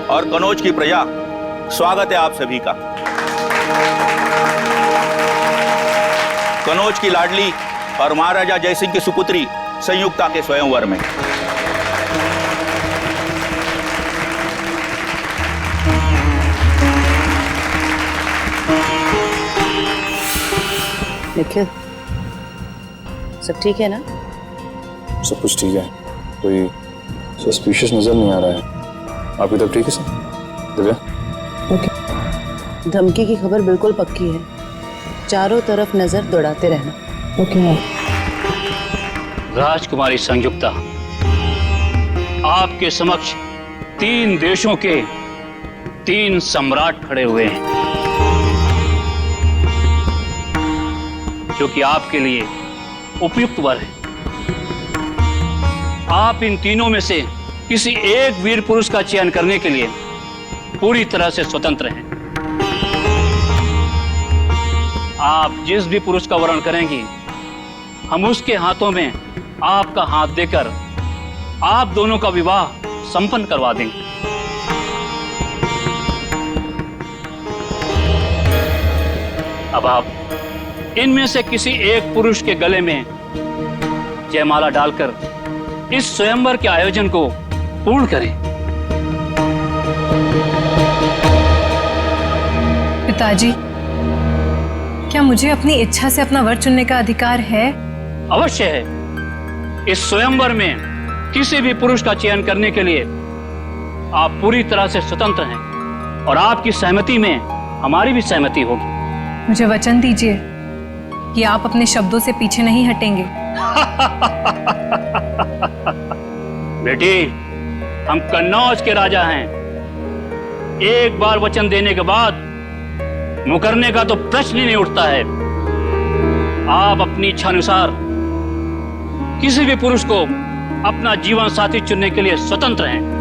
और कनौज की प्रजा, स्वागत है आप सभी का। कनौज की लाडली और महाराजा जयसिंह की सुपुत्री संयुक्ता के स्वयंवर में निखिल, सब ठीक है ना? सब कुछ ठीक है, कोई सस्पिशियस नजर नहीं आ रहा है। आपकी तब ठीक है सर? दिव्या? ओके। धमकी की खबर बिल्कुल पक्की है, चारों तरफ नजर दौड़ाते रहना। ओके। राजकुमारी संयुक्ता, आपके समक्ष 3 देशों के 3 सम्राट खड़े हुए हैं, जो कि आपके लिए उपयुक्त वर है। आप इन तीनों में से किसी एक वीर पुरुष का चयन करने के लिए पूरी तरह से स्वतंत्र हैं। आप जिस भी पुरुष का वर्ण करेंगी, हम उसके हाथों में आपका हाथ देकर आप दोनों का विवाह संपन्न करवा देंगे। अब आप इनमें से किसी एक पुरुष के गले में जयमाला डालकर इस स्वयंवर के आयोजन को पूर्ण करें। पिताजी, क्या मुझे अपनी इच्छा से अपना वर चुनने का अधिकार है? अवश्य है। इस स्वयंवर में किसी भी पुरुष का चयन करने के लिए आप पूरी तरह से स्वतंत्र हैं और आपकी सहमति में हमारी भी सहमति होगी। मुझे वचन दीजिए कि आप अपने शब्दों से पीछे नहीं हटेंगे। बेटी, हम कन्नौज के राजा हैं। एक बार वचन देने के बाद मुकरने का तो प्रश्न ही नहीं उठता है। आप अपनी इच्छा अनुसार किसी भी पुरुष को अपना जीवन साथी चुनने के लिए स्वतंत्र हैं।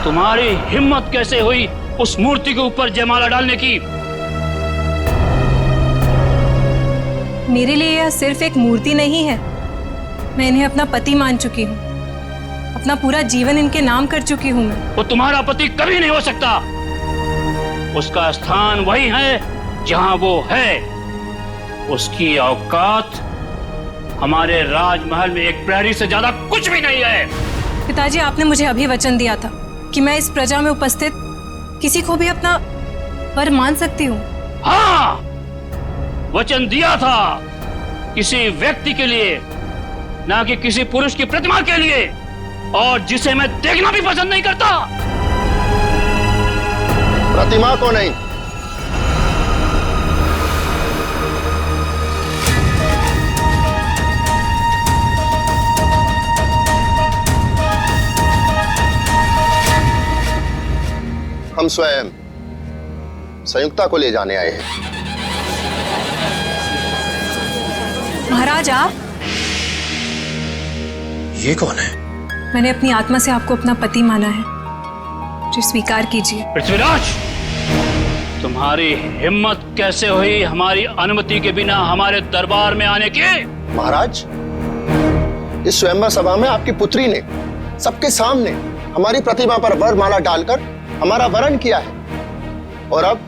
तुम्हारी हिम्मत कैसे हुई उस मूर्ति के ऊपर जयमाला डालने की? मेरे लिए यह सिर्फ एक मूर्ति नहीं है, मैं इन्हें अपना पति मान चुकी हूँ। अपना पूरा जीवन इनके नाम कर चुकी हूँ मैं। वो तुम्हारा पति कभी नहीं हो सकता। उसका स्थान वही है जहां वो है। उसकी औकात हमारे राजमहल में एक प्रहरी से ज्यादा कुछ भी नहीं है। पिताजी, आपने मुझे अभी वचन दिया था कि मैं इस प्रजा में उपस्थित किसी को भी अपना वर मान सकती हूँ। हाँ, वचन दिया था, किसी व्यक्ति के लिए, ना कि किसी पुरुष की प्रतिमा के लिए, और जिसे मैं देखना भी पसंद नहीं करता। प्रतिमा को नहीं, हम स्वयं संयुक्ता को ले जाने आए हैं। महाराज, आप? ये कौन है? मैंने अपनी आत्मा से आपको अपना पति माना है, जो स्वीकार कीजिए। पृथ्वीराज, तुम्हारी हिम्मत कैसे हुई हमारी अनुमति के बिना हमारे दरबार में आने की? महाराज, इस स्वयंवर सभा में आपकी पुत्री ने सबके सामने हमारी प्रतिमा पर वरमाला डालकर हमारा वरण किया है, और अब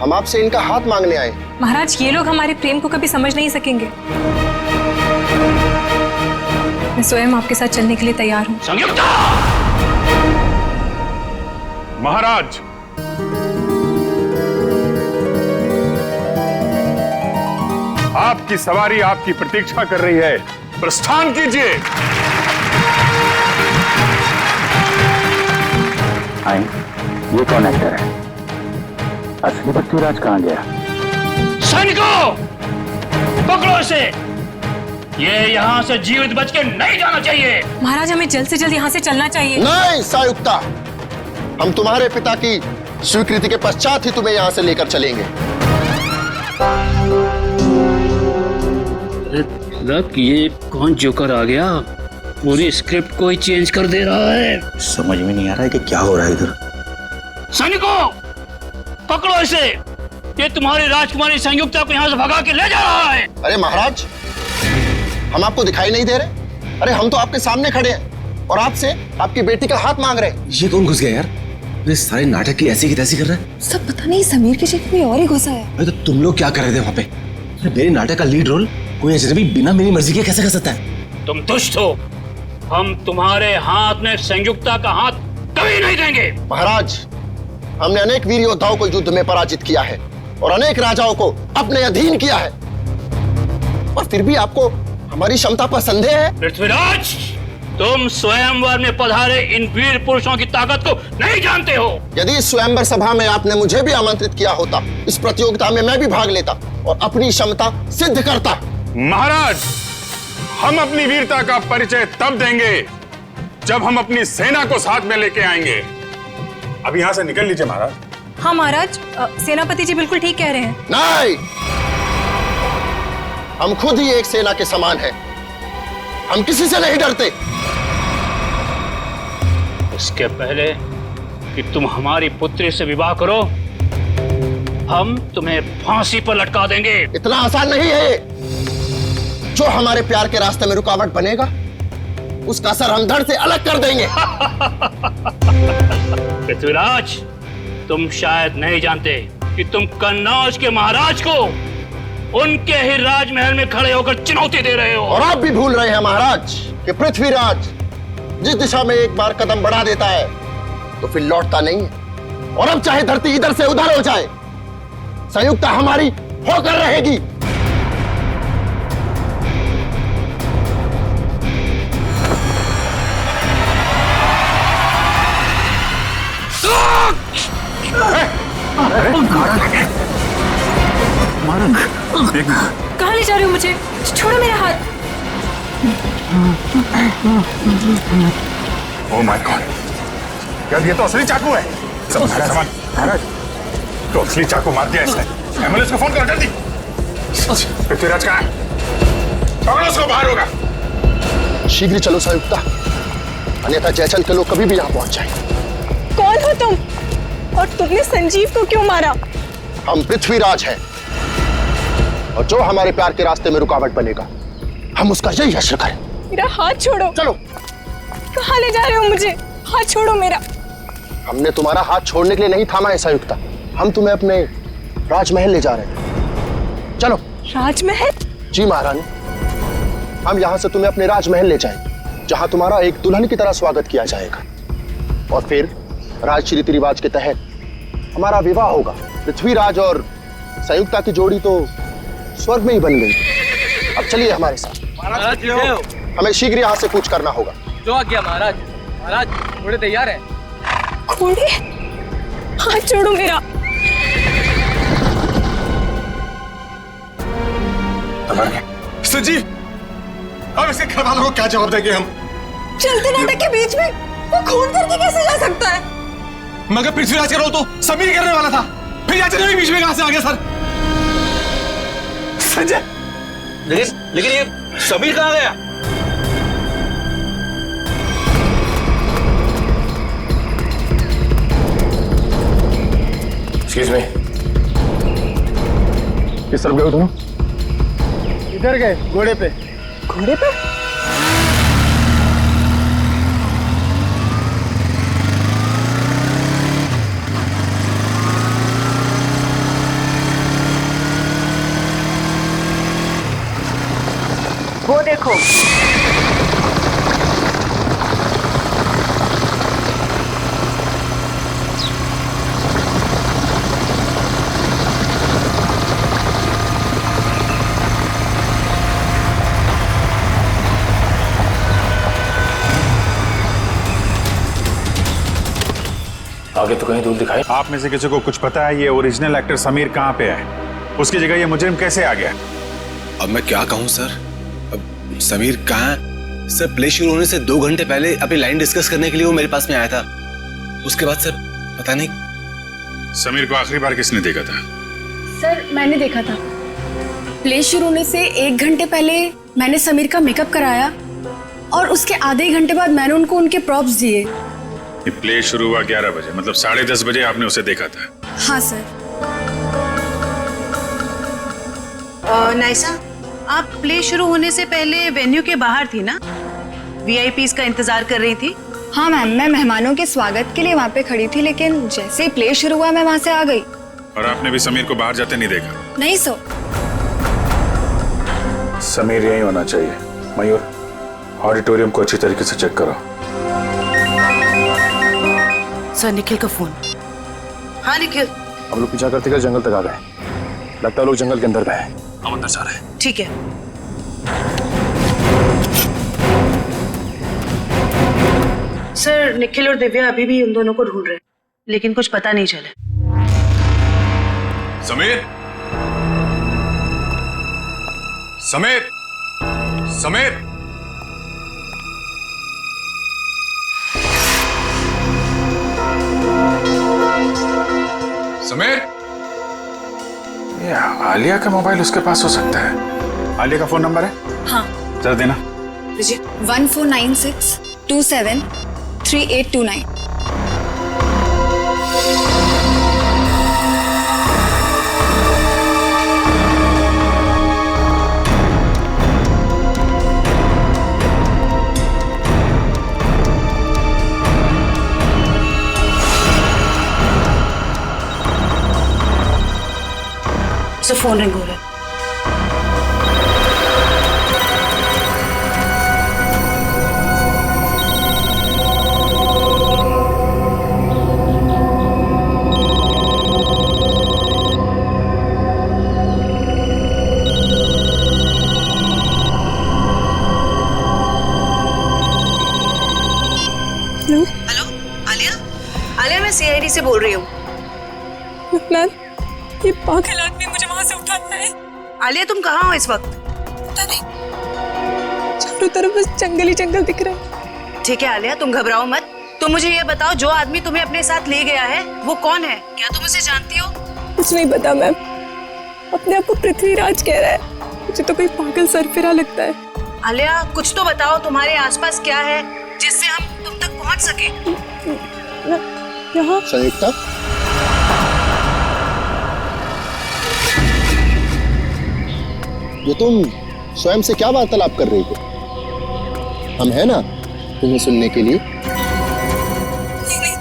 हम आपसे इनका हाथ मांगने आए। महाराज, ये लोग हमारे प्रेम को कभी समझ नहीं सकेंगे। मैं स्वयं आपके साथ चलने के लिए तैयार हूँ। संयुक्ता! महाराज, आपकी सवारी आपकी प्रतीक्षा कर रही है, प्रस्थान कीजिए। आई, ये कौन एक्टर है? असली पृथ्वीराज कहाँ गया? सैनिकों, पकड़ो इसे। ये यहाँ से जीवित बच के नहीं जाना चाहिए। महाराज, हमें जल्द से जल्द यहाँ से चलना चाहिए। नहीं संयुक्ता, हम तुम्हारे पिता की स्वीकृति के पश्चात ही तुम्हें यहाँ से लेकर चलेंगे। मतलब ये कौन जोकर आ गया? पूरी स्क्रिप्ट को ही चेंज कर दे रहा है। समझ में नहीं आ रहा है कि क्या हो रहा है इधर। सैनिकों, पकड़ो इसे। ये तुम्हारी राजकुमारी संयुक्ता को यहाँ से भगा के ले जा रहा है। अरे महाराज, हम आपको दिखाई नहीं दे रहे? अरे हम तो आपके सामने खड़े हैं और आपसे आपकी बेटी का हाथ मांग रहे हैं। ये कौन घुस गया यार? ये सारे नाटक की ऐसी तैसी कर रहा है। सब पता नहीं, समीर की जगह कोई और ही घुसा है। अरे तो तुम लोग क्या कर रहे थे वहाँ पे? अरे मेरे नाटक का लीड रोल कोई अजनबी बिना मेरी मर्जी के कैसे कर सकता है? तुम दुष्ट हो। हम तुम्हारे हाथ में संयुक्ता का हाथ कभी नहीं देंगे। महाराज, हमने अनेक वीर योद्धाओं को युद्ध में पराजित किया है और अनेक राजाओं को अपने अधीन किया है, और फिर भी आपको हमारी क्षमता पर संदेह है? पृथ्वीराज, तुम स्वयंवर में पधारे इन वीर पुरुषों की ताकत को नहीं जानते हो। यदि इस स्वयंवर सभा में आपने मुझे भी आमंत्रित किया होता, इस प्रतियोगिता में मैं भी भाग लेता और अपनी क्षमता सिद्ध करता। महाराज, हम अपनी वीरता का परिचय तब देंगे जब हम अपनी सेना को साथ में लेके आएंगे। अब यहां से निकल लीजिए महाराज। हाँ महाराज, सेनापति जी बिल्कुल ठीक कह रहे हैं। नहीं, हम खुद ही एक सेना के समान हैं। हम किसी से नहीं डरते। इसके पहले कि तुम हमारी पुत्री से विवाह करो, हम तुम्हें फांसी पर लटका देंगे। इतना आसान नहीं है। जो हमारे प्यार के रास्ते में रुकावट बनेगा, उसका सर हम धड़ से अलग कर देंगे। पृथ्वीराज, तुम शायद नहीं जानते कि तुम कन्नौज के महाराज को उनके ही राजमहल में खड़े होकर चुनौती दे रहे हो। और आप भी भूल रहे हैं महाराज कि पृथ्वीराज जिस दिशा में एक बार कदम बढ़ा देता है तो फिर लौटता नहीं है। और अब चाहे धरती इधर से उधर हो जाए, संयुक्ता हमारी होकर रहेगी। कहाँ ले जा रहे हो मुझे? छोड़ो मेरा हाथ। ओह माय गॉड, यार ये तो असली चाकू है। सामान महाराज, तो असली चाकू मार दिया इसने। एम्बुलेंस को फोन करो जल्दी। पृथ्वीराज कहाँ है? पकड़ो उसको, बाहर होगा। शीघ्र ही चलो संयुक्ता, अन्यथा जयचंद के लोग कभी भी यहाँ पहुंच जाएंगे। कौन हो तुम? और तुमने संजीव को क्यों मारा? हम पृथ्वीराज हैं, और जो हमारे प्यार के रास्ते में रुकावट बनेगा, हम उसका यही हश्र करें। मेरा हाथ छोड़ो। चलो। कहाँ ले जा रहे हो मुझे? हाथ छोड़ो मेरा। हमने तुम्हारा हाथ छोड़ने के लिए नहीं थामा है संयुक्ता, हम तुम्हें अपने राजमहल ले जा रहे हैं। चलो। राजमहल? जी महारानी, हम यहाँ से तुम्हें अपने राजमहल ले जाएंगे, जहाँ तुम्हारा एक दुल्हन की तरह स्वागत किया जाएगा, और फिर राज रीति रिवाज के तहत हमारा विवाह होगा। पृथ्वीराज और संयुक्ता की जोड़ी तो स्वर्ग में ही बन गई। अब चलिए हमारे साथ। हमें शीघ्र यहाँ से कूच करना होगा। जो आ गया महाराज। महाराज, घोड़े तैयार हैं। घोड़े? हाथ छोड़ो मेरा। संजीव, अब इसके घर वालों को क्या जवाब देंगे हम? चलते नाटक के बीच में वो खून करके कैसे जा सकता है? मगर पृथ्वीराज का रोल तो समीर करने वाला था, फिर याचन भी बीच में कहां से आ गया सर? संजय, लेकिन ये समीर कहाँ गया? एक्सक्यूज मी, किस तरफ गए हो तुम? इधर गए, घोड़े पे। घोड़े पे? आगे तो कहीं दूर दिखाई। आप में से किसी को कुछ पता है ये ओरिजिनल एक्टर समीर कहाँ पे है? उसकी जगह ये मुजरिम कैसे आ गया? अब मैं क्या कहूँ सर, अब समीर कहाँ है? सर प्ले शुरू होने से 2 घंटे पहले अपनी लाइन डिस्कस करने के लिए वो मेरे पास में आया था। उसके बाद सर पता नहीं। समीर को आखिरी बार किसने देखा था? सर मैंने देखा था। प्ले शुरू होने से 1 घंटे पहले मैंने समीर का मेकअप कराया और उसके आधे ही घंटे बाद मैंने उनको उनके प्रॉप्स दिए। ये प्ले शुरू हुआ 11 बजे, मतलब 10:30 बजे आपने उसे देखा था? हाँ सर। नाइसा, आप प्ले शुरू होने से पहले वेन्यू के बाहर थी ना? वीआईपीज का इंतजार कर रही थी? हाँ मैम, मैं मेहमानों के स्वागत के लिए वहाँ पे खड़ी थी, लेकिन जैसे ही प्ले शुरू हुआ मैं वहाँ से आ गई। और आपने भी समीर को बाहर जाते नहीं देखा? नहीं सर। समीर यही होना चाहिए। मयूर, ऑडिटोरियम को अच्छी तरीके से चेक करो। सर निखिल का फोन। हाँ निखिल। हम लोग पीछा करते जंगल तक आ गए। लगता है लोग जंगल के अंदर गए हैं। हम अंदर जा रहे हैं। ठीक है। सर निखिल और दिव्या अभी भी उन दोनों को ढूंढ रहे हैं, लेकिन कुछ पता नहीं चला। समीर, समीर, समीर, समीर। ये आलिया का मोबाइल उसके पास हो सकता है। आलिया का फोन नंबर है? हाँ। जरा देना। 1496273829। सर फोन रिंग हो रहा है। हेलो आलिया, आलिया मैं सीआईडी से बोल रही हूँ। मैम, ये पागल आदमी मुझे वहां से उठाता है। आलिया तुम कहाँ हो इस वक्त? पता नहीं, चारों तरफ बस जंगल ही जंगल दिख रहा है। ठीक है आलिया, तुम घबराओ मत। तुम मुझे ये बताओ, जो आदमी तुम्हें अपने साथ ले गया है वो कौन है? क्या तुम उसे जानती हो? कुछ नहीं पता मैम, अपने आप को पृथ्वीराज कह रहा है। मुझे तो कोई पागल सरफिरा लगता है। आलिया कुछ तो बताओ, तुम्हारे आसपास क्या है जिससे हम तुम तक पहुंच सके? यहाँ संयुक्ता, ये तुम स्वयं से क्या वार्तालाप कर रही हो? हम है ना तुम्हें सुनने के लिए। नहीं,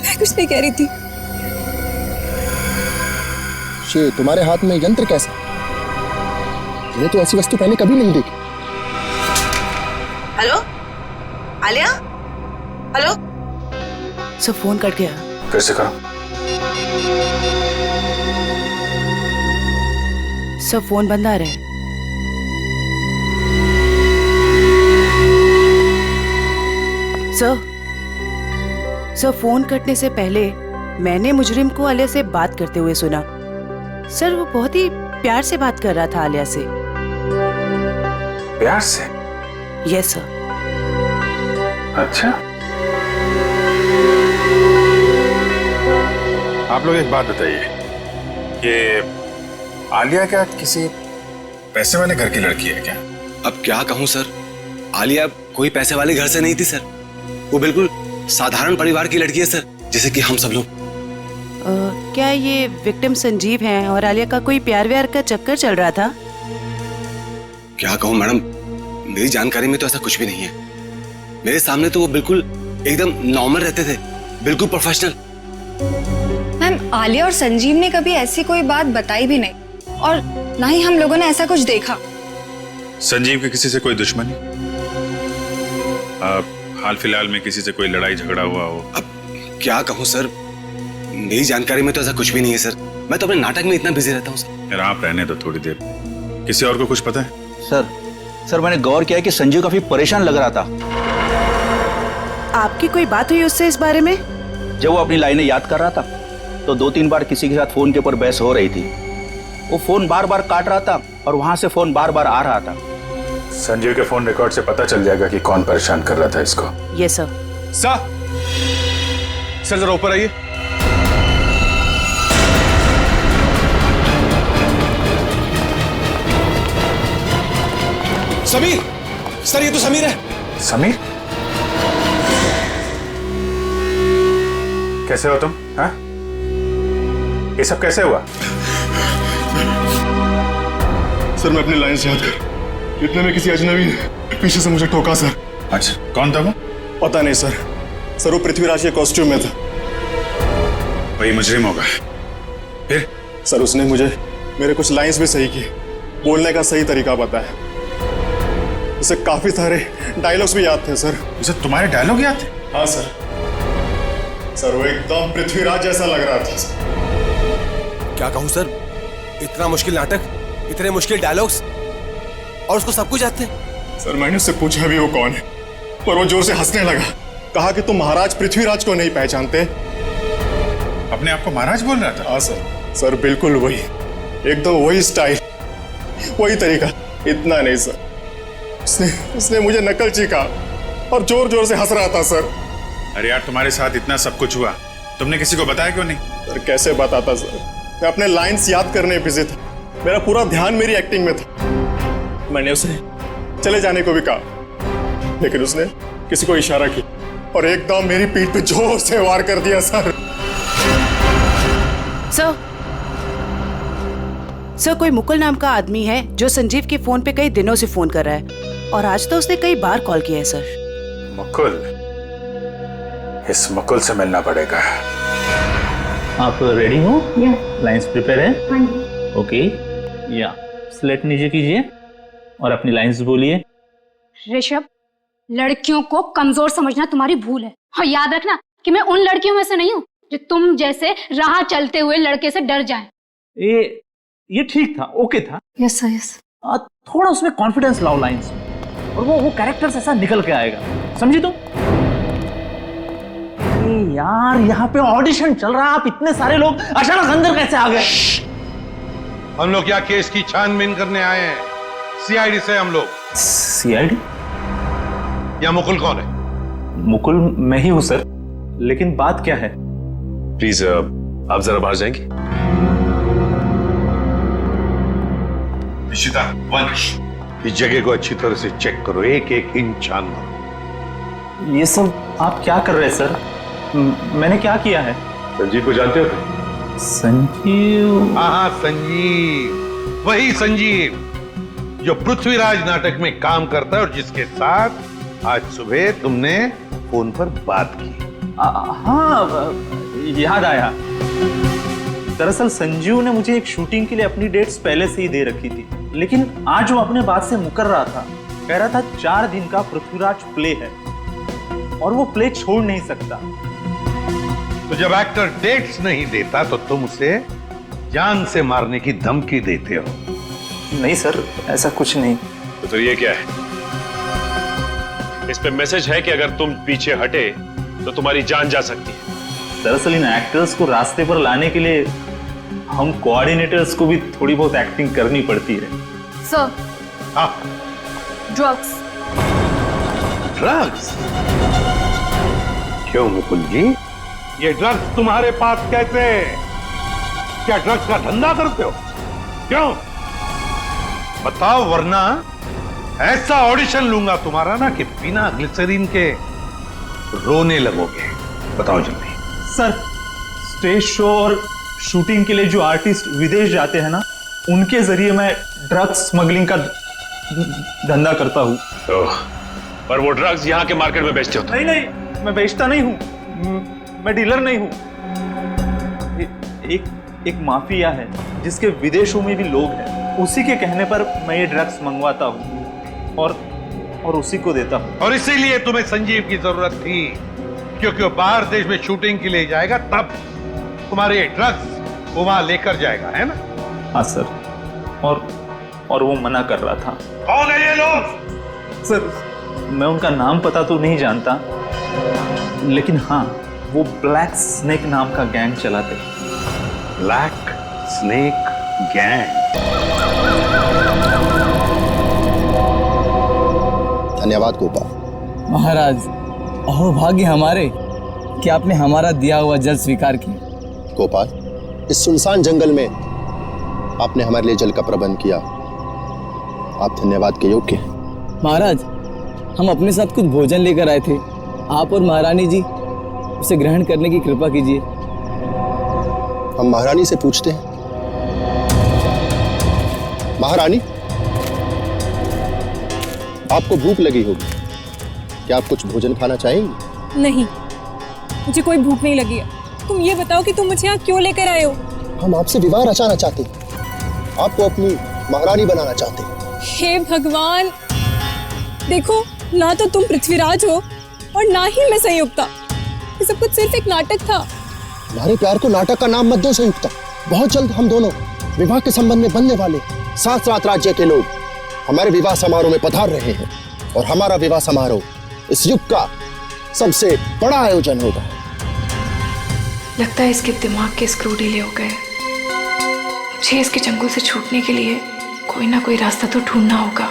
मैं कुछ नहीं कह रही थी। ये तुम्हारे हाथ में यंत्र कैसा? मैंने तो ऐसी वस्तु पहले कभी नहीं देखी। Hello Alia, hello. सब फोन कट गया। फिर से करो। सब फोन बंद आ रहे हैं। सर फोन कटने से पहले मैंने मुजरिम को आलिया से बात करते हुए सुना। सर वो बहुत ही प्यार से बात कर रहा था आलिया से। प्यार से? Yes sir. अच्छा, आप लोग एक बात बताइए, ये आलिया क्या किसी पैसे वाले घर की लड़की है क्या? अब क्या कहूँ सर, आलिया कोई पैसे वाले घर से नहीं थी सर। वो बिल्कुल साधारण परिवार की लड़की है सर, जैसे कि हम सब लोग। क्या ये विक्टिम संजीव हैं और आलिया का कोई प्यार व्यार का चक्कर चल रहा था? क्या कहूँ मैडम, मेरी जानकारी में तो ऐसा कुछ भी नहीं है। मेरे सामने तो वो बिल्कुल एकदम नॉर्मल रहते थे, बिल्कुल प्रोफेशनल। मैम, आलिया और संजीव ने कभी ऐसी कोई बात बताई भी नहीं, और ना ही हम लोगों ने ऐसा कुछ देखा। संजीव की किसी से कोई दुश्मनी? हाल फिलहाल में किसी से कोई लड़ाई झगड़ा हुआ हो? अब क्या कहूँ सर, मेरी जानकारी में तो ऐसा कुछ भी नहीं है सर। मैं तो अपने नाटक में इतना बिजी रहता हूँ सर। यार आप रहने दो थोड़ी देर। किसी और को कुछ पता है? सर मैंने गौर किया कि संजीव काफी परेशान लग रहा था। आपकी कोई बात हुई उससे इस बारे में? जब वो अपनी लाइनें याद कर रहा था तो 2-3 बार किसी के साथ फोन के ऊपर बहस हो रही थी। वो फोन बार बार काट रहा था और वहां से फोन बार बार आ रहा था। संजीव के फोन रिकॉर्ड से पता चल जाएगा कि कौन परेशान कर रहा था इसको। ये सर। सर जरा ऊपर आइए। समीर, सर ये तो समीर है। समीर, कैसे हो तुम? हाँ, ये सब कैसे हुआ? सर मैं अपनी लाइंस याद कर, इतने में किसी अजनबी ने पीछे से मुझे ठोका सर। अच्छा, कौन था वो? पता नहीं सर। सर वो पृथ्वीराज के कॉस्ट्यूम में था। वही मुजरिम होगा। फिर? सर उसने मुझे मेरे कुछ लाइंस भी सही किए, बोलने का सही तरीका बताया। उसे काफी सारे डायलॉग्स भी याद थे सर। उसे तुम्हारे डायलॉग याद थे? हाँ सर। सर वो एकदम पृथ्वीराज जैसा लग रहा था सर। क्या कहूँ सर, इतना मुश्किल नाटक, इतने मुश्किल डायलॉग्स और उसको सब कुछ याद थे। सर मैंने उससे पूछा भी वो कौन है, पर वो जोर से हंसने लगा। कहा कि तुम महाराज पृथ्वीराज को नहीं पहचानते। अपने आप को महाराज बोल रहा था? हाँ सर। सर बिल्कुल वही, एकदम वही स्टाइल, वही तरीका। इतना नहीं सर, उसने मुझे नकलची कहा और जोर जोर से हंस रहा था सर। अरे यार, तुम्हारे साथ इतना सब कुछ हुआ, तुमने किसी को बताया क्यों नहीं? सर कैसे बताता सर, मैं अपने लाइंस याद करने बिजी था। मेरा पूरा ध्यान मेरी एक्टिंग में था। मैंने उसे चले जाने को भी कहा, लेकिन उसने किसी को इशारा किया और एकदम मेरी पीठ पे जोर से वार कर दिया सर। सर कोई मुकुल नाम का आदमी है जो संजीव के फोन पे कई दिनों से फोन कर रहा है और आज तो उसने कई बार कॉल किया है सर। मुकुल? इस मुकुल से मिलना पड़ेगा। आप रेडी हो? लाइंस प्रिपेयर है? ओके, या स्लेट नीचे कीजिए और अपनी लाइंस बोलिए। ऋषभ, लड़कियों को कमजोर समझना तुम्हारी भूल है और याद रखना कि मैं उन लड़कियों में से नहीं हूँ जो तुम जैसे राह चलते हुए लड़के से डर जाए। ये ठीक था, ओके था। Yes sir, yes. थोड़ा उसमें कॉन्फिडेंस लाओ लाइंस में और वो कैरेक्टर ऐसा निकल के आएगा, समझी तुम? यार यहाँ पे ऑडिशन चल रहा है, आप इतने सारे लोग अचानक अंदर कैसे आ गए? हम लोग क्या केस की छानबीन करने आए हैं? सीआईडी से हम लोग। सीआईडी? या मुकुल कौन है? मुकुल मैं ही हूं सर, लेकिन बात क्या है? प्लीज आप जरा बाहर जाएंगे? निशिता, वंश, इस जगह को अच्छी तरह से चेक करो, एक एक इंच छान मारो। ये सब आप क्या कर रहे हैं सर? मैंने क्या किया है? संजीव को जानते हो तुम? संजीव? हाँ, संजीव, वही संजीव जो पृथ्वीराज नाटक में काम करता है और जिसके साथ आज सुबह तुमने फोन पर बात की। हाँ, याद आया। दरअसल संजीव ने मुझे एक शूटिंग के लिए अपनी डेट्स पहले से ही दे रखी थी, लेकिन आज वो अपने बात से मुकर रहा था। कह रहा था 4 दिन का पृथ्वीराज प्ले है और वो प्ले छोड़ नहीं सकता। तो जब एक्टर डेट्स नहीं देता तो तुम उसे जान से मारने की धमकी देते हो? नहीं सर, ऐसा कुछ नहीं। तो ये क्या है? इस पे मैसेज है कि अगर तुम पीछे हटे तो तुम्हारी जान जा सकती है। दरअसल इन एक्टर्स को रास्ते पर लाने के लिए हम कोऑर्डिनेटर्स को भी थोड़ी बहुत एक्टिंग करनी पड़ती है। Sir, drugs. ड्रग्स? क्यों मुकुल जी, ये ड्रग्स तुम्हारे पास कैसे? क्या ड्रग्स का धंधा करते हो? क्यों बताओ, वरना ऐसा ऑडिशन लूंगा तुम्हारा ना कि बिना ग्लिसरीन के रोने लगोगे। बताओ जल्दी। सर, स्टेज शो और शूटिंग के लिए जो आर्टिस्ट विदेश जाते हैं ना, उनके जरिए मैं ड्रग्स स्मगलिंग का धंधा करता हूँ। पर वो ड्रग्स यहाँ के मार्केट में बेचते हो? नहीं नहीं, मैं बेचता नहीं हूँ, मैं डीलर नहीं हूँ। एक माफिया है जिसके विदेशों में भी लोग हैं, उसी के कहने पर मैं ये ड्रग्स मंगवाता हूँ और उसी को देता हूँ। और इसीलिए तुम्हें संजीव की जरूरत थी, क्योंकि वो बाहर देश में शूटिंग के लिए जाएगा, तब तुम्हारे ड्रग्स वो वहां लेकर जाएगा, है ना? हाँ सर, और वो मना कर रहा था। कौन है ये लोग? सर, मैं उनका नाम पता तो नहीं जानता, लेकिन हाँ, वो ब्लैक स्नेक नाम का गैंग चलाते। Black snake gang. धन्यवाद गोपाल। महाराज, अहो भाग्य हमारे कि आपने हमारा दिया हुआ जल स्वीकार किया। गोपाल, इस सुनसान जंगल में आपने हमारे लिए जल का प्रबंध किया, आप धन्यवाद के योग्य हैं। महाराज, हम अपने साथ कुछ भोजन लेकर आए थे, आप और महारानी जी उसे ग्रहण करने की कृपा कीजिए। हम महारानी से पूछते हैं। महारानी, आपको भूख लगी होगी, क्या आप कुछ भोजन खाना चाहेंगी? नहीं, मुझे कोई भूख नहीं लगी है। तुम ये बताओ कि तुम मुझे यहाँ क्यों लेकर आए हो? हम आपसे विवाह रचाना चाहते हैं, आपको अपनी महारानी बनाना चाहते हैं। हे भगवान, देखो, ना तो तुम पृथ्वीराज हो और ना ही मैं संयुक्ता। ये सब कुछ सिर्फ एक नाटक था। हमारे प्यार को नाटक का नाम मत दो संयुक्ता। बहुत जल्द हम दोनों विवाह के संबंध में बनने वाले 7 राज्य के लोग हमारे विवाह समारोह में पधार रहे हैं और हमारा विवाह समारोह इस युग का सबसे बड़ा आयोजन होगा। लगता है इसके दिमाग के स्क्रू ढीले हो गए। मुझे इसके चंगुल से छूटने के लिए कोई ना कोई रास्ता तो ढूंढना होगा।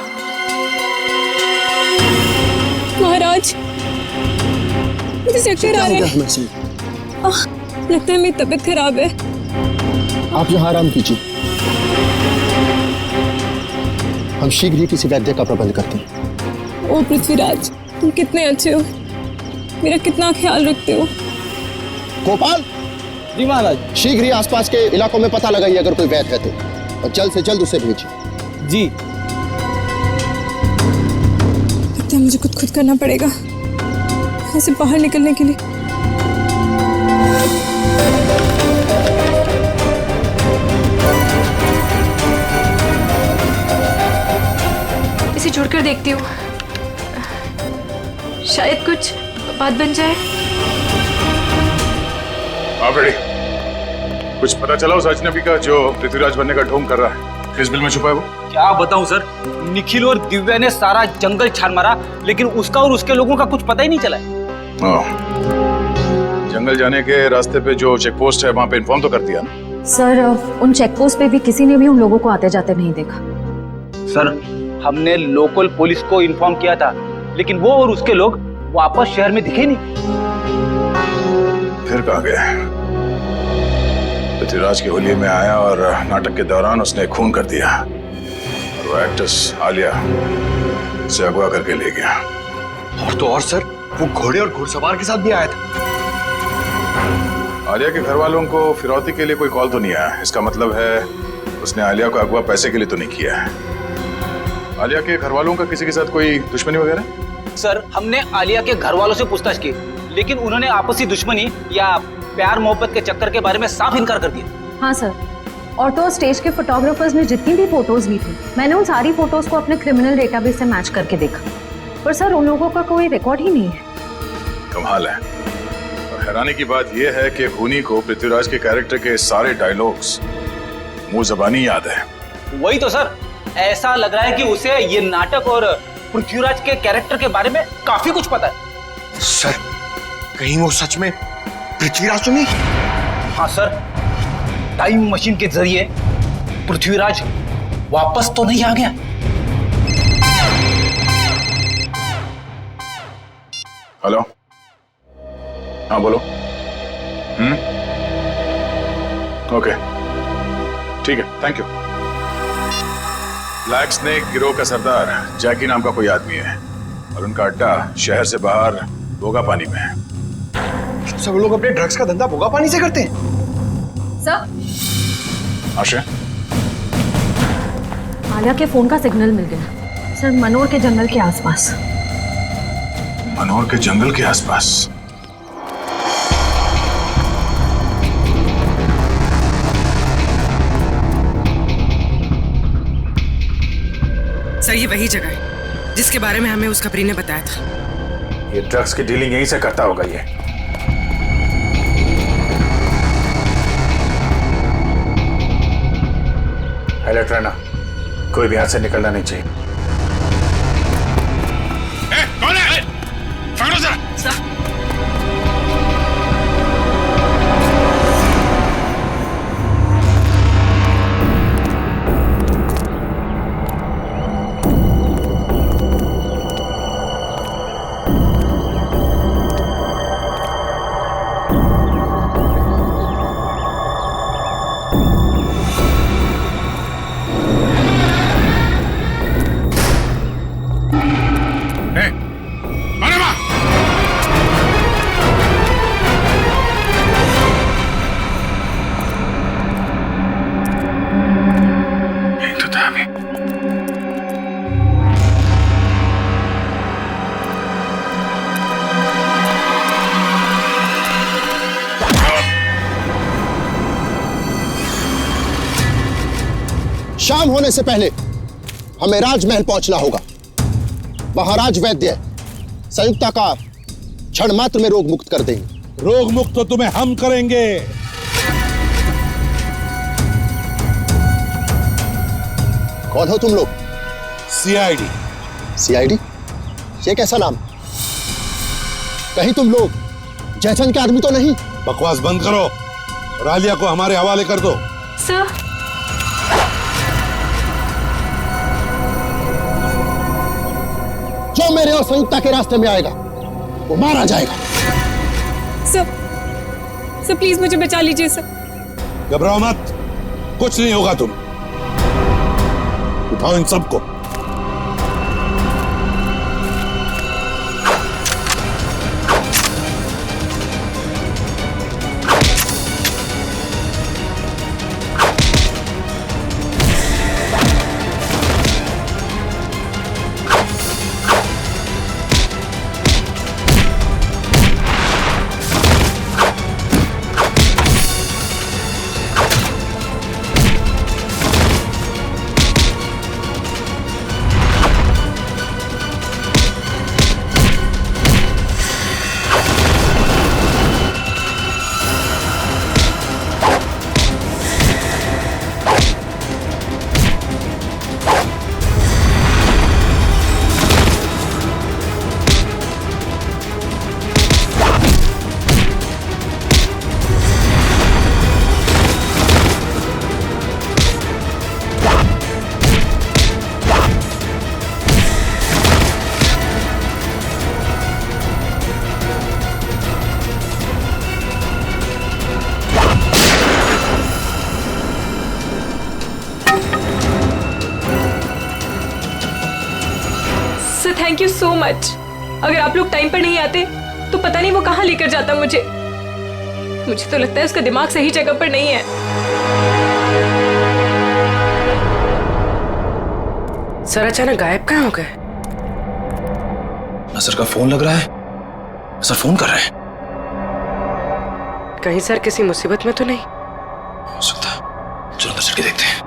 महाराज, मुझे चक्कर आ रहे हैं। लगता है मेरी तबीयत खराब है। आप यहाँ आराम कीजिए, हम शीघ्र ही किसी वैद्य का प्रबंध करते हैं। ओ पृथ्वीराज, तुम कितने अच्छे हो, मेरा कितना ख्याल रखते हो। गोपाल जी महाराज। शीघ्र ही आसपास के इलाकों में पता लगाइए अगर कोई वैद्य है तो, और जल्द से जल्द उसे भेजिए। जी। लगता है मुझे खुद करना पड़ेगा यहाँ से बाहर निकलने के लिए। इसे छोड़कर देखती हूँ, शायद कुछ बात बन जाए। हाँ बेटी, कुछ पता चला उस अजनबी का जो पृथ्वीराज बनने का ढोंग कर रहा है? किस बिल में छुपा है वो? क्या बताऊं सर, निखिल और दिव्या ने सारा जंगल छान मारा, लेकिन उसका और उसके लोगों का कुछ पता ही नहीं चला। जंगल जाने के रास्ते पे जो चेक पोस्ट है वहाँ पे इन्फॉर्म तो कर दिया ना? सर, उन चेक पोस्ट पे भी किसी ने भी उन लोगों को आते जाते नहीं देखा। सर, हमने लोकल पुलिस को इन्फॉर्म किया था, लेकिन वो और उसके लोग वापस शहर में दिखे नहीं। फिर कहाँ गए? पृथ्वीराज की होली में आया और नाटक के दौरान उसने खून कर दिया और वो एक्ट्रेस आलिया से अगवा करके ले गया। और तो और सर, वो घोड़े और घुड़सवार के साथ भी आया था। आलिया के घर वालों को फिरौती के लिए कोई कॉल तो नहीं आया। इसका मतलब है उसने आलिया को अगवा पैसे के लिए तो नहीं किया है। आलिया के घर वालों का किसी के साथ कोई दुश्मनी वगैरह? सर, हमने आलिया के घर वालों से पूछताछ की, लेकिन उन्होंने आपसी दुश्मनी या प्यार मोहब्बत के चक्कर के बारे में साफ इनकार कर दिया। हाँ सर, और तो स्टेज के फोटोग्राफर्स ने जितनी भी फोटोज ली थी, मैंने उन सारी फोटोज को अपने क्रिमिनल डेटाबेस से मैच करके देखा, पर सर उन लोगों का कोई रिकॉर्ड ही नहीं है। कमाल है। और हैरानी की बात यह है कि खूनी को पृथ्वीराज के कैरेक्टर के सारे डायलॉग्स मुंह ज़बानी याद है। वही तो सर, ऐसा लग रहा है कि उसे ये नाटक और पृथ्वीराज के कैरेक्टर के बारे में काफी कुछ पता है। सर, कहीं वो सच में पृथ्वीराज तो नहीं? हाँ सर, टाइम मशीन के जरिए पृथ्वीराज वापस तो नहीं आ गया? हेलो, हाँ बोलो। ओके, ठीक है, थैंक यू। ब्लैक स्नेक गिरोह का सरदार जैकी नाम का कोई आदमी है और उनका अड्डा शहर से बाहर भोगा पानी में है। सब लोग अपने ड्रग्स का धंधा भोगा पानी से करते हैं। सर, आशा, आलिया के फोन का सिग्नल मिल गया सर, मनोर के जंगल के आसपास। मनोर के जंगल के आसपास? सर, ये वही जगह है जिसके बारे में हमें उस खबरी ने बताया था। ये ड्रग्स की डीलिंग यहीं से करता होगा ये। अलर्ट रहना, कोई भी हाथ से निकलना नहीं चाहिए। कौन है? पकड़ो जरा। शाम होने से पहले हमें राजमहल पहुंचना होगा। महाराज वैद्य संयुक्ता का क्षण मात्र में रोग मुक्त कर देंगे। रोग मुक्त तो तुम्हें हम करेंगे। कौन हो तुम लोग? सीआईडी। सीआईडी? ये कैसा नाम? कहीं तुम लोग जयचंद के आदमी तो नहीं? बकवास बंद करो और आलिया को हमारे हवाले कर दो। सर, जो मेरे और संयुक्ता के रास्ते में आएगा वो मारा जाएगा। सर प्लीज मुझे बचा लीजिए सर। घबराओ मत, कुछ नहीं होगा। तुम उठाओ इन सबको। Thank you so much. अगर आप लोग टाइम पर नहीं आते तो पता नहीं वो कहां लेकर जाता मुझे। मुझे तो लगता है उसका दिमाग सही जगह पर नहीं है। सर अचानक गायब कहाँ हो गए? सर का फोन लग रहा है। सर फोन कर रहे हैं। कहीं सर किसी मुसीबत में तो नहीं? हो सकता है, चलो अंदर चल के देखते हैं।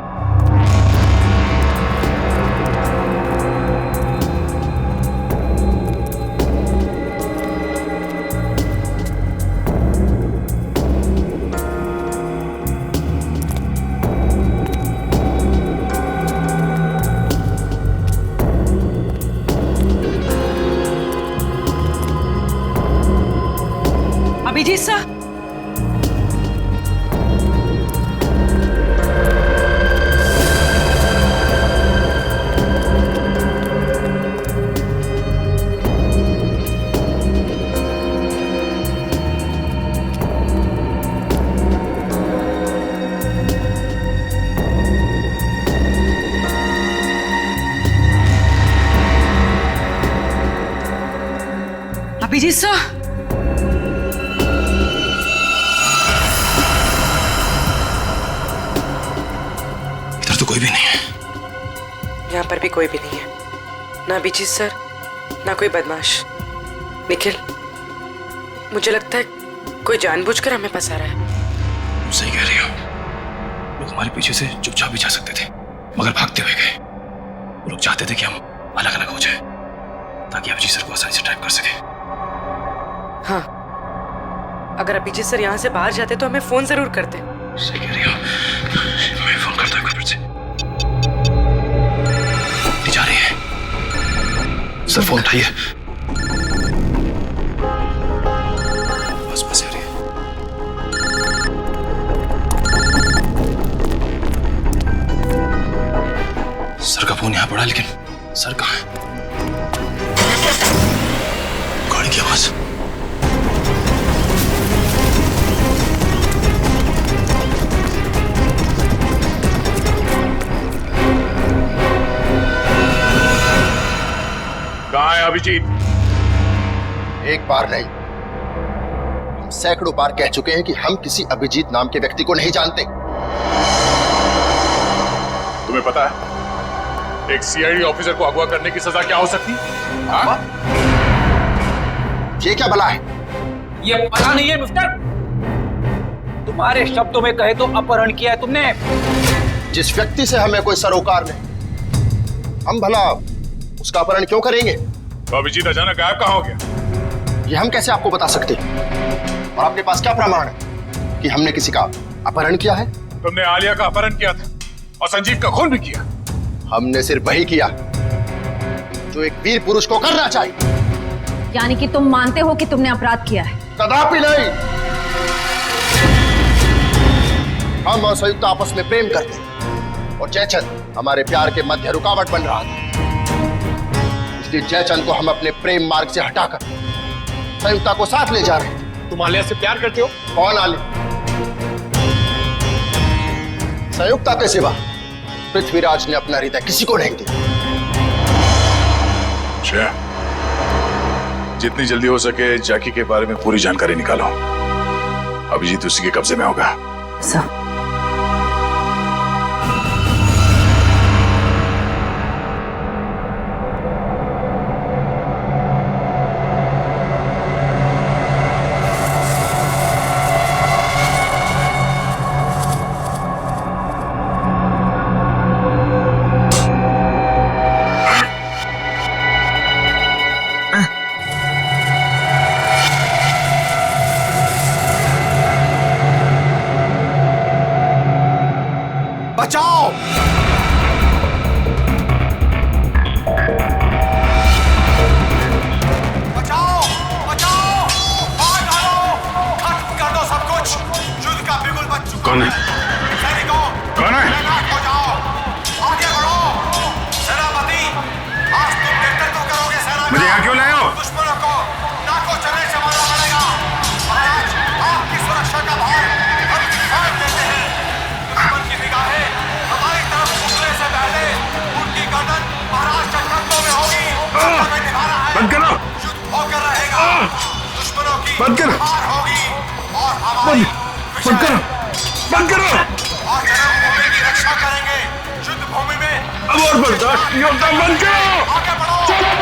अभिजीत सर, अभिजीत सर, तो कोई भी नहीं है। यहाँ पर भी कोई भी नहीं है। ना अभिजीत सर, ना कोई बदमाश। निखिल, मुझे लगता है कोई जानबूझकर हमें फंसा रहा है। सही कह रही हो। लोग हमारे पीछे से चुपचाप भी जा सकते थे, मगर भागते हुए गए। वो लोग चाहते थे कि हम अलग अलग हो जाएं, ताकि अभिजीत सर को आसानी से ट्रैक कर सके। हाँ, अगर अभिजीत सर यहाँ से बाहर जाते तो हमें फोन जरूर करते। सही कह रही हो। मैं फोन करता हूँ फिर से। जा रही है। सर फोन उठाइए। बस बस आ रही है। सर का फोन यहाँ पड़ा, लेकिन सर कहाँ है? गाड़ी की आवाज। कहाँ है अभिजीत? एक बार नहीं, हम सैकड़ों बार कह चुके हैं कि हम किसी अभिजीत नाम के व्यक्ति को नहीं जानते। तुम्हें पता है एक सीआईडी ऑफिसर को अगवा करने की सजा क्या हो सकती है? हाँ? ये क्या भला है? ये पता नहीं है मिस्टर। तुम्हारे शब्दों में कहे तो अपहरण किया है तुमने, जिस व्यक्ति से हमें कोई सरोकार नहीं, हम भला उसका अपहरण क्यों करेंगे? तो अभिजीत अचानक गायब कहाँ हो गया? ये हम कैसे आपको बता सकते हैं? और आपके पास क्या प्रमाण है कि हमने किसी का अपहरण किया है? तुमने आलिया का अपहरण किया था और संजीव का खून भी किया। हमने सिर्फ वही किया जो एक वीर पुरुष को करना चाहिए। यानी कि तुम मानते हो कि तुमने अपराध किया है? कदापि नहीं। हम और संयुक्त आपस में प्रेम करते हैं और जयचंद हमारे प्यार के मध्य रुकावट बन रहा था, इसलिए जयचंद को हम अपने प्रेम मार्ग से हटाकर संयुक्ता को साथ ले जा रहे हैं। तुम आलिया से प्यार करते हो? कौन आलिया? संयुक्ता के सिवा पृथ्वीराज ने अपना हृदय किसी को नहीं दिया। जितनी जल्दी हो सके जैकी के बारे में पूरी जानकारी निकालो। अभिजीत उसी के कब्जे में होगा। सर बचाओ! बचाओ! बचाओ! मार डालो! खत्म कर दो सब कुछ! युद्ध का बिगुल बज चुका कौन है? सैनिकों! कौन है? तैनात हो जाओ! आगे बढ़ो! सेनापति! आज तुम नेतृत्व करोगे सेना का! मुझे यहाँ क्यों लाए हो? दुश्मनों को नाकों चने से मारना पड़ेगा! महाराज, आपकी सुरक्षा का भार हम फाड़ देते हैं। दुश्मन की निगाहें हमारी तरफ उठने से पहले उनकी गर्दन महाराज के कंधों में होगी। हमें निभाना है। बंद करो! युद्ध होकर रहेगा। दुश्मनों की बंद करो! हार होगी और हमारी बंद करो! बंद करो! और जन्मभूमि की रक्षा करेंगे। युद्ध भूमि में अब और बर्दाश्त नहीं होता। बंद करो! आगे बढ़ो! युद्ध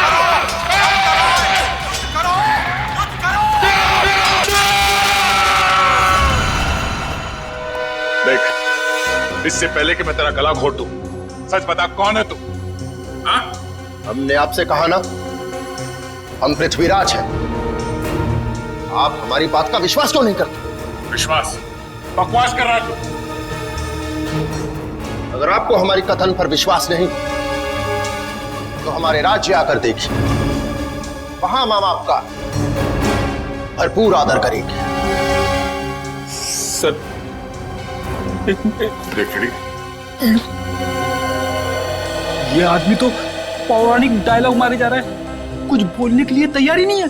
करो! युद्ध करो! युद्ध करो! देख, इससे पहले कि मैं तेरा गला घोट दूं, सच बता कौन है तू? हाँ? हमने आपसे कहा ना, हम पृथ्वीराज हैं। आप हमारी बात का विश्वास क्यों नहीं करते? विश्वास? बकवास कर रहा है तू। अगर आपको हमारी कथन पर विश्वास नहीं तो हमारे राज्य आकर देखिए, वहां हम आपका भरपूर आदर करेंगे। सर देखिए, ये आदमी तो पौराणिक डायलॉग मारे जा रहा है, कुछ बोलने के लिए तैयार ही नहीं है।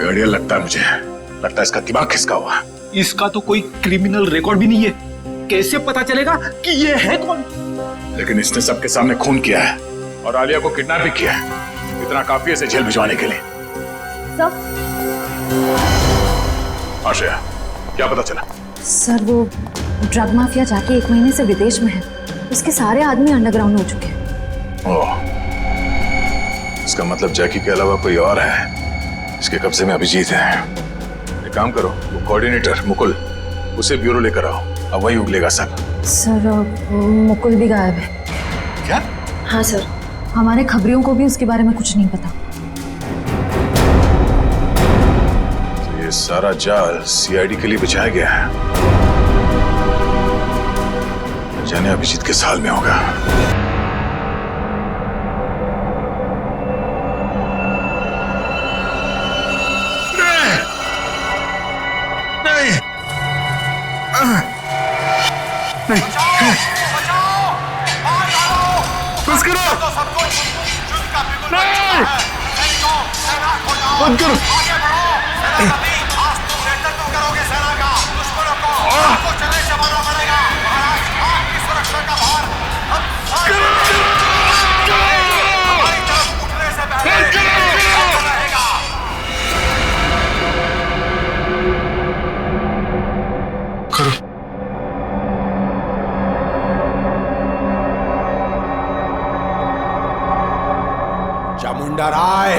आइडिया लगता है मुझे, लगता है इसका दिमाग खिसका हुआ। इसका तो कोई क्रिमिनल रिकॉर्ड भी नहीं है, कैसे पता चलेगा कि ये है कौन? लेकिन इसने सबके सामने खून किया है और आलिया को किडनैप भी किया है। इतना काफी है इसे जेल भिजवाने के लिए। सर आशया, क्या पता चला? सर वो ड्रग माफिया जाके 1 महीने से विदेश में है, उसके सारे आदमी अंडरग्राउंड हो चुके हैं। ओह, इसका मतलब जैकी के अलावा कोई और है। इसके कब्जे में अभिजीत है। एक काम करो, वो कोऑर्डिनेटर मुकुल, उसे ब्यूरो लेकर आओ, अब वही उगलेगा सब। सर मुकुल भी गायब है। क्या? हाँ सर, हमारे खबरियों को भी उसके बारे में कुछ नहीं पता। तो ये सारा जाल सीआईडी के लिए बिछाया गया है। जाने अभिजीत किस हाल में होगा। नहीं, बस करो! बंद करो! चामुंडा राय,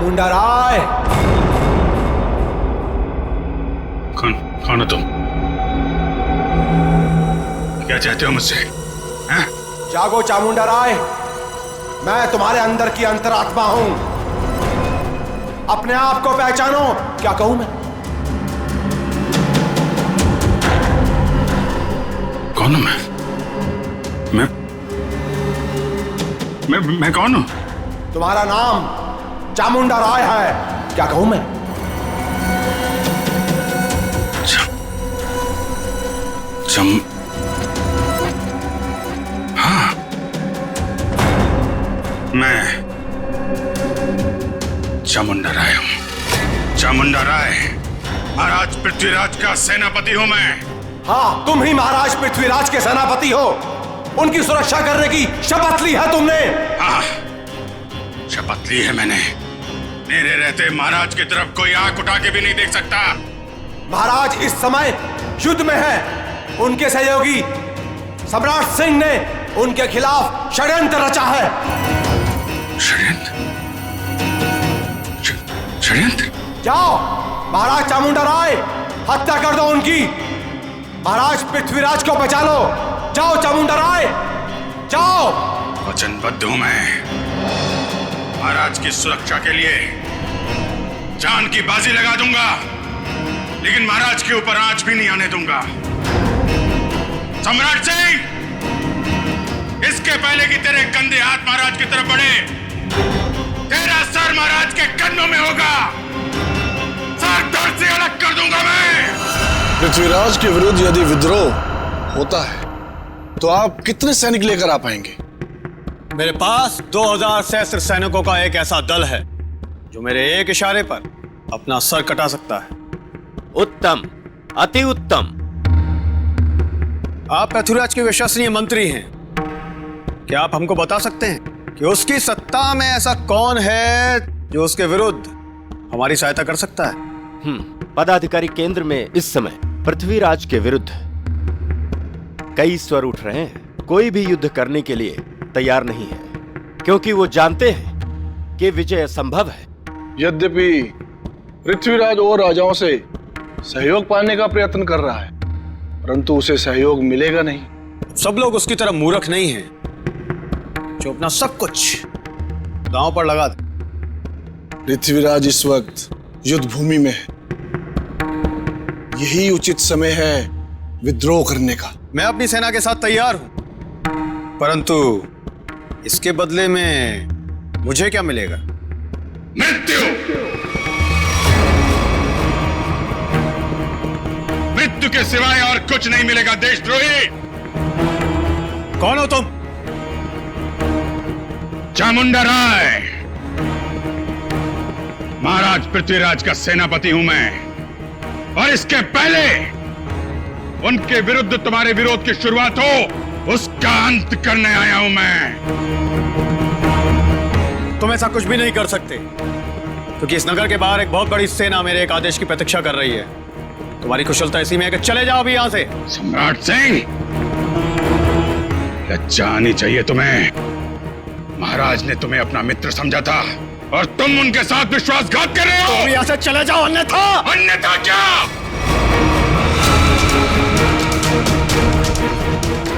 चामुंडा राय। कौन हो तुम? क्या चाहते हो मुझसे? जागो चामुंडा राय, मैं तुम्हारे अंदर की अंतरात्मा हूं। अपने आप को पहचानो। क्या कहूं मैं? कौन हूं मैं कौन हूं? तुम्हारा नाम चामुंडा राय है। क्या कहूं मैं? हाँ, मैं चामुंडा राय हूं। चामुंडा राय, महाराज पृथ्वीराज का सेनापति हूं मैं। हाँ, तुम ही महाराज पृथ्वीराज के सेनापति हो। उनकी सुरक्षा करने की शपथ ली है तुमने। हाँ, शपथ ली है मैंने। मेरे रहते महाराज की तरफ कोई आंख उठा के भी नहीं देख सकता। महाराज इस समय युद्ध में है। उनके सहयोगी सम्राट सिंह ने उनके खिलाफ षड्यंत्र रचा है। षड्यंत्र? जाओ महाराज चामुंडा राय, हत्या कर दो उनकी। महाराज पृथ्वीराज को बचा लो। जाओ चामुंडा राय, जाओ। वचनबद्ध हूं मैं। महाराज की सुरक्षा के लिए जान की बाजी लगा दूंगा, लेकिन महाराज के ऊपर आंच भी नहीं आने दूंगा। सम्राट सिंह, इसके पहले कि तेरे गंदे हाथ महाराज की तरफ बढ़े, तेरा सर महाराज के कन्नों में होगा। सर धड़ से अलग कर दूंगा मैं। पृथ्वीराज के विरुद्ध यदि विद्रोह होता है तो आप कितने सैनिक लेकर आ पाएंगे? मेरे पास 2000 सहस्त्र सैनिकों का एक ऐसा दल है जो मेरे एक इशारे पर अपना सर कटा सकता है। उत्तम, अति उत्तम। आप पृथ्वीराज के विश्वसनीय मंत्री हैं। क्या आप हमको बता सकते हैं कि उसकी सत्ता में ऐसा कौन है जो उसके विरुद्ध हमारी सहायता कर सकता है? पदाधिकारी केंद्र में इस समय पृथ्वीराज के विरुद्ध कई स्वर उठ रहे हैं। कोई भी युद्ध करने के लिए तैयार नहीं है, क्योंकि वो जानते हैं कि विजय असंभव है। यद्यपि पृथ्वीराज और राजाओं से सहयोग पाने का प्रयत्न कर रहा है, परंतु उसे सहयोग मिलेगा नहीं। सब लोग उसकी तरह मूर्ख नहीं हैं जो अपना सब कुछ दांव पर लगा दे। पृथ्वीराज इस वक्त युद्ध भूमि में है। यही उचित समय है विद्रोह करने का। मैं अपनी सेना के साथ तैयार हूं, परंतु इसके बदले में मुझे क्या मिलेगा? मृत्यु। मृत्यु के सिवाय और कुछ नहीं मिलेगा देशद्रोही। कौन हो तुम? चामुंडा राय, महाराज पृथ्वीराज का सेनापति हूं मैं, और इसके पहले उनके विरुद्ध तुम्हारे विरोध की शुरुआत हो, उसका अंत करने आया हूं मैं। तुम ऐसा कुछ भी नहीं कर सकते, क्योंकि इस नगर के बाहर एक बहुत बड़ी सेना मेरे एक आदेश की प्रतीक्षा कर रही है। तुम्हारी कुशलता इसी में है कि चले जाओ अभी यहां से। सम्राट सिंह, लज्जा आनी चाहिए तुम्हें। महाराज ने तुम्हें अपना मित्र समझा था और तुम उनके साथ विश्वासघात कर रहे हो। तुम यहां से चले जाओ, अन्यथा। अन्यथा क्या?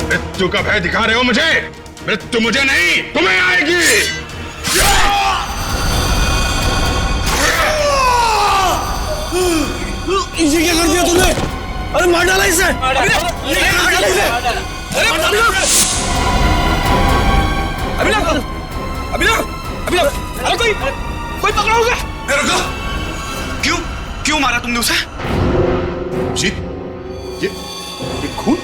मृत्यु का भय दिखा रहे हो मुझे? मृत्यु मुझे नहीं, तुम्हें आएगी। ये क्या कर दिया तुमने? अरे मार डाला इसे। अरे कोई पकड़ा होगा? रुको, क्यों मारा तुमने उसे? ये खून?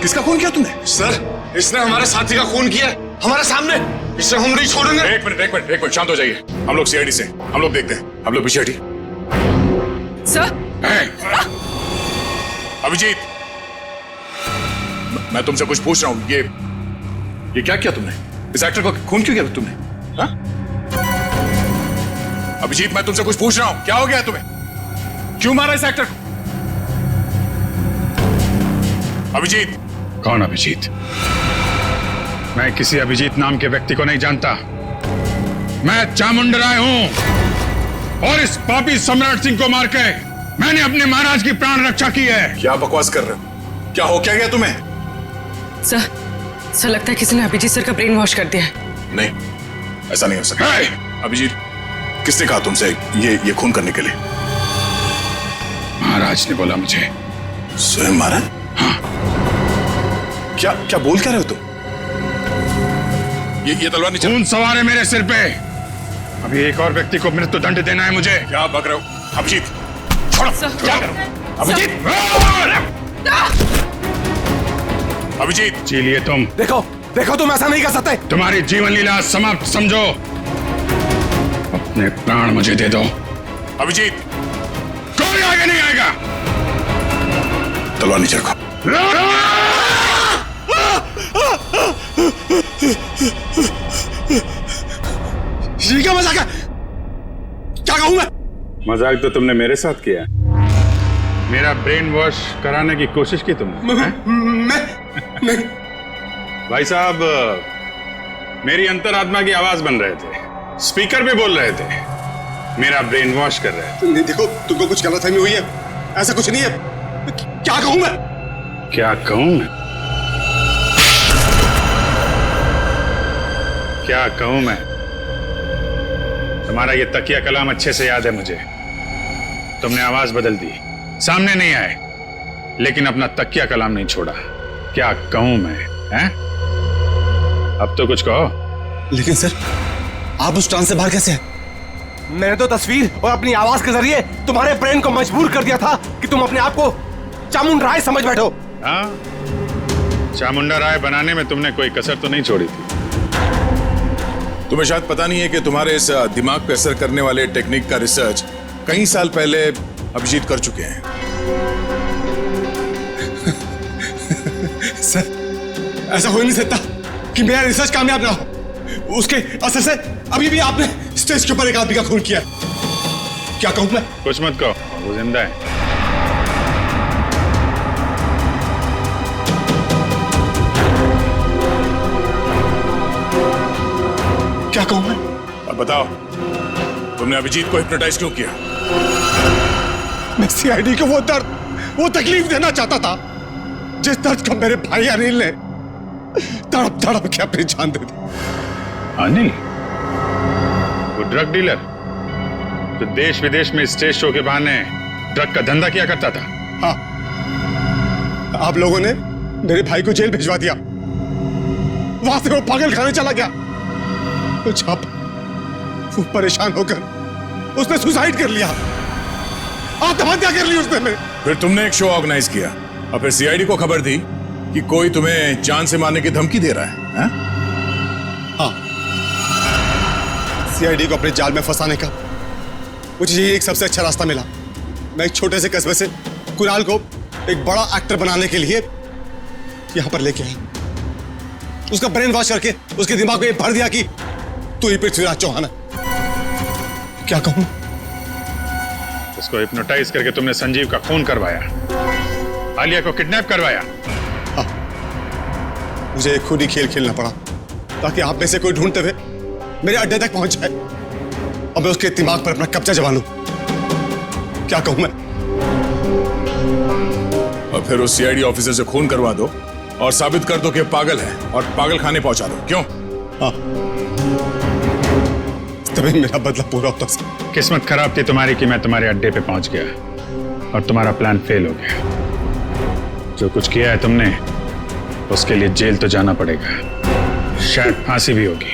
किसका खून किया तुमने? सर, इसने हमारे साथी का खून किया हमारे सामने। इसे हम नहीं छोड़ेंगे। एक मिनट, शांत हो जाइए। हम लोग सीआईडी से, हम लोग देखते हैं। हम लोग पीछे हटिए। सर, अभिजीत, मैं तुमसे कुछ पूछ रहा हूं। ये क्या किया तुमने? इस एक्टर को खून क्यों किया तुमने? हाँ? अभिजीत, मैं तुमसे कुछ पूछ रहा हूं। क्या हो गया तुम्हें? क्यों मारा इस एक्टर को? अभिजीत। कौन अभिजीत? मैं किसी अभिजीत नाम के व्यक्ति को नहीं जानता। मैं चामुंडा राय हूं और इस पापी सम्राट सिंह को मार के मैंने अपने महाराज की प्राण रक्षा की है। क्या बकवास कर रहे हो? क्या हो क्या गया तुम्हें? सर लगता है किसी ने अभिजीत सर का ब्रेन वॉश कर दिया है। नहीं, ऐसा नहीं हो सकता। अभिजीत, किसने कहा तुमसे ये खून करने के लिए? महाराज ने बोला मुझे। स्वयं महाराज? हाँ। क्या बोल क्या रहे हो तुम? ये तलवार नीचे। खून सवार है मेरे सिर पे। अभी एक और व्यक्ति को मृत्यु दंड देना है मुझे। क्या बक रहे हो? अभिजीत छोड़ो। क्या करो? अभिजीत! अभिजीत जी लिए तुम। देखो तुम ऐसा नहीं कर सकते। तुम्हारी जीवन लीला समाप्त समझो। अपने प्राण मुझे दे दो। अभिजीत, कोई आगे नहीं आएगा। तलवार नीचे रखो। ये क्या मजाक है? क्या कहूं मैं? मजाक तो तुमने मेरे साथ किया। मेरा ब्रेन वॉश कराने की कोशिश की तुमने। मैं भाई साहब, मेरी अंतरात्मा की आवाज बन रहे थे, स्पीकर भी बोल रहे थे, मेरा ब्रेन वॉश कर रहे थे। नहीं, देखो तुमको कुछ गलतफहमी हुई है, ऐसा कुछ नहीं है। क्या कहूं मैं? क्या कहूं मैं? क्या कहूं मैं? तुम्हारा ये तकिया कलाम अच्छे से याद है मुझे। तुमने आवाज बदल दी, सामने नहीं आए, लेकिन अपना तकिया कलाम नहीं छोड़ा। क्या कहूं मैं? हैं? अब तो कुछ कहो। लेकिन सर, आप उस ट्रांस से बाहर कैसे हैं? मैंने तो तस्वीर और अपनी आवाज के जरिए तुम्हारे ब्रेन को मजबूर कर दिया था कि तुम अपने आप को चामुंडा राय समझ बैठो। हाँ, चामुंडा राय बनाने में तुमने कोई कसर तो नहीं छोड़ी थी। तुम्हें शायद पता नहीं है कि तुम्हारे इस दिमाग पे असर करने वाले टेक्निक का रिसर्च कई साल पहले अभिजीत कर चुके हैं। सर, ऐसा हो नहीं सकता कि मेरा रिसर्च कामयाब ना हो। उसके असर से अभी भी आपने स्टेज के ऊपर एक आदमी का खून किया। क्या कहूं मैं? कुछ मत कहो, वो जिंदा है। क्या कहूं मैं? अब बताओ, तुमने अभिजीत को हिप्नोटाइज क्यों किया? मैं सीआईडी को वो दर्द, वो तकलीफ देना चाहता था जिस दर्द का मेरे भाई अनिल ने तड़प तड़प के अपनी जान दे दी। अनिल? वो ड्रग डीलर जो देश विदेश में स्टेज शो के बहाने ड्रग का धंधा किया करता था। हाँ, आप लोगों ने मेरे भाई को जेल भिजवा दिया। वहां से वो पागल खाने चला गया। तो जब वो परेशान होकर उसने सुसाइड कर लिया, आत्महत्या कर ली उसने। फिर तुमने एक शो ऑर्गेनाइज किया और फिर सीआईडी को खबर दी कि कोई तुम्हें जान से मारने की धमकी दे रहा है? हाँ, सीआईडी को अपने जाल में फंसाने का मुझे यही एक सबसे अच्छा रास्ता मिला। मैं एक छोटे से कस्बे से कुणाल को एक बड़ा एक्टर बनाने के लिए यहां पर लेके आया। उसका ब्रेन वॉश करके उसके दिमाग में भर दिया कि तू ही पृथ्वीराज चौहान है। क्या कहूं? उसको हिप्नोटाइज करके तुमने संजीव का खून करवाया, आलिया को किडनैप करवाया। हाँ, मुझे एक खुद ही खेल खेलना पड़ा ताकि आप में से कोई ढूंढते हुए मेरे अड्डे तक पहुंच जाए और मैं उसके दिमाग पर अपना कब्जा जमा लूं। क्या कहूं मैं? और फिर उस सीआईडी ऑफिसर से खून करवा दो और साबित कर दो कि पागल है और पागल खाने पहुंचा दो। क्यों? हाँ, तभी मेरा बदला पूरा होता सर। किस्मत खराब थी तुम्हारी कि मैं तुम्हारे अड्डे पे पहुंच गया और तुम्हारा प्लान फेल हो गया। जो कुछ किया है तुमने, उसके लिए जेल तो जाना पड़ेगा, शायद फांसी भी होगी।